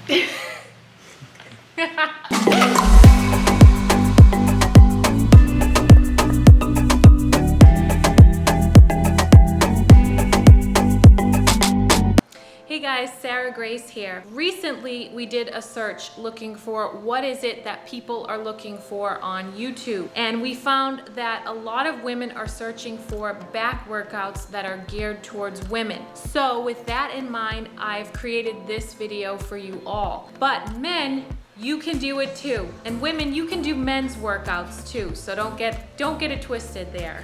Hey guys, Sarah Grace here. Recently, we did a search looking for what is it that people are looking for on YouTube. And we found that a lot of women are searching for back workouts that are geared towards women. So with that in mind, I've created this video for you all. But men, you can do it too. And women, you can do men's workouts too. So don't get it twisted there.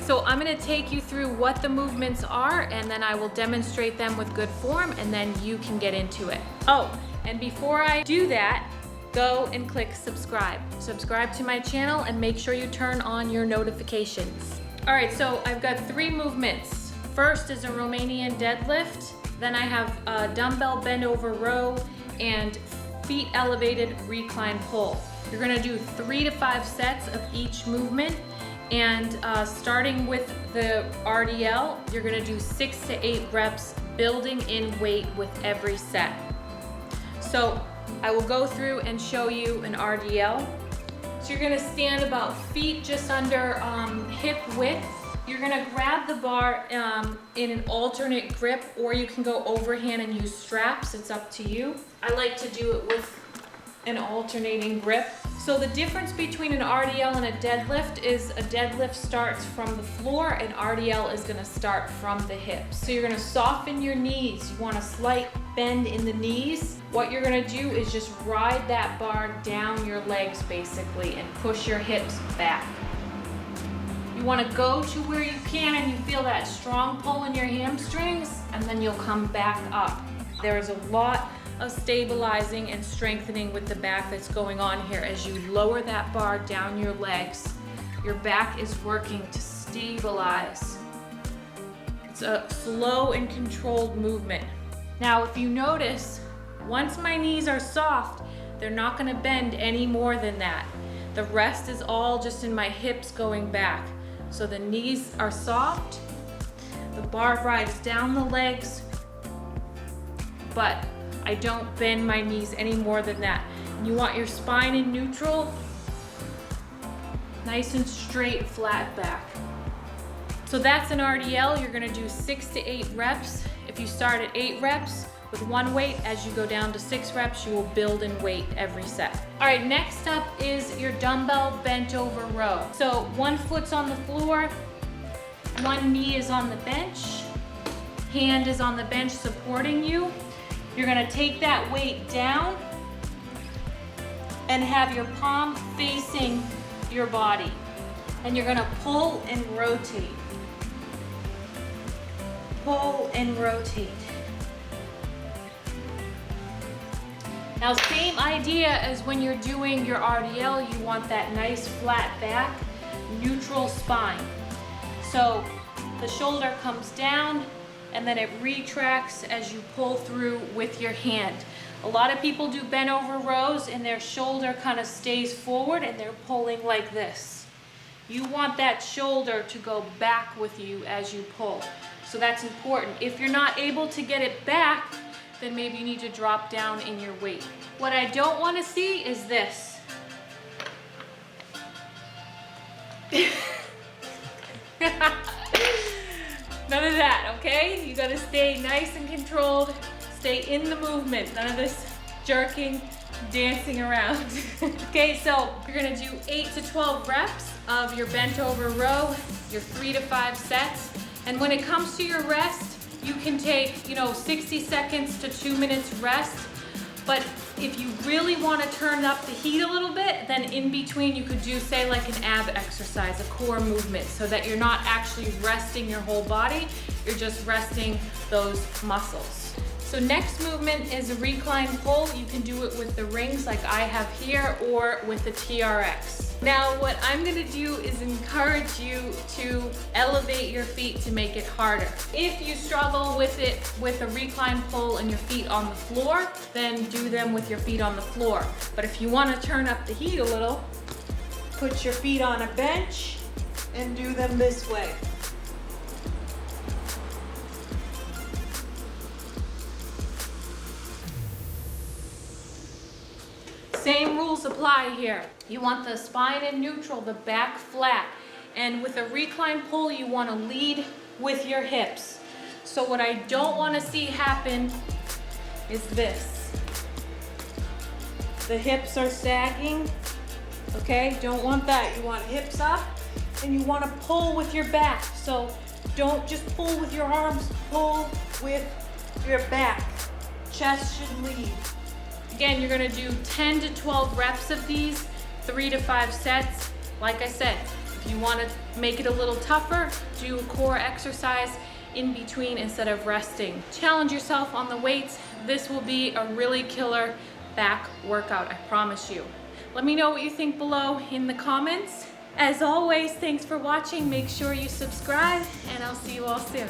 So I'm gonna take you through what the movements are, and then I will demonstrate them with good form, and then you can get into it. Oh, and before I do that, go and click subscribe. Subscribe to my channel and make sure you turn on your notifications. All right, so I've got 3 movements. First is a Romanian deadlift. Then I have a dumbbell bend over row and feet elevated recline pull. You're gonna do 3 to 5 sets of each movement, and starting with the RDL, you're gonna do 6 to 8 reps, building in weight with every set. So I will go through and show you an RDL. So you're gonna stand about feet just under hip width. You're gonna grab the bar in an alternate grip, or you can go overhand and use straps, it's up to you. I like to do it with an alternating grip. So the difference between an RDL and a deadlift is a deadlift starts from the floor, and RDL is gonna start from the hips. So you're gonna soften your knees. You want a slight bend in the knees. What you're gonna do is just ride that bar down your legs basically and push your hips back. You wanna go to where you can and you feel that strong pull in your hamstrings, and then you'll come back up. There's a lot of stabilizing and strengthening with the back that's going on here. As you lower that bar down your legs, your back is working to stabilize. It's a slow and controlled movement. Now, if you notice, once my knees are soft, they're not gonna bend any more than that. The rest is all just in my hips going back. So the knees are soft, the bar rides down the legs, but I don't bend my knees any more than that. You want your spine in neutral, nice and straight, flat back. So that's an RDL. You're gonna do 6 to 8 reps. If you start at 8 reps with one weight, as you go down to 6 reps, you will build in weight every set. All right, next up is your dumbbell bent over row. So one foot's on the floor, one knee is on the bench, hand is on the bench supporting you. You're gonna take that weight down and have your palm facing your body. And you're gonna pull and rotate. Pull and rotate. Now, same idea as when you're doing your RDL, you want that nice flat back, neutral spine. So the shoulder comes down, and then it retracts as you pull through with your hand. A lot of people do bent over rows and their shoulder kind of stays forward and they're pulling like this. You want that shoulder to go back with you as you pull. So that's important. If you're not able to get it back, then maybe you need to drop down in your weight. What I don't want to see is this. None of that, okay? You gotta stay nice and controlled, stay in the movement, none of this jerking, dancing around. Okay, so you're gonna do 8 to 12 reps of your bent over row, your 3 to 5 sets. And when it comes to your rest, you can take, 60 seconds to 2 minutes rest. But if you really want to turn up the heat a little bit, then in between you could do, say, like an ab exercise, a core movement, so that you're not actually resting your whole body, you're just resting those muscles. So next movement is a recline pull. You can do it with the rings like I have here, or with the TRX. Now what I'm gonna do is encourage you to elevate your feet to make it harder. If you struggle with it with a recline pull and your feet on the floor, then do them with your feet on the floor. But if you wanna turn up the heat a little, put your feet on a bench and do them this way. Same rules apply here. You want the spine in neutral, the back flat. And with a recline pull, you want to lead with your hips. So what I don't want to see happen is this. The hips are sagging, okay? Don't want that. You want hips up and you want to pull with your back. So don't just pull with your arms, pull with your back. Chest should lead. Again, you're gonna do 10 to 12 reps of these, 3 to 5 sets. Like I said, if you wanna make it a little tougher, do a core exercise in between instead of resting. Challenge yourself on the weights. This will be a really killer back workout, I promise you. Let me know what you think below in the comments. As always, thanks for watching. Make sure you subscribe, and I'll see you all soon.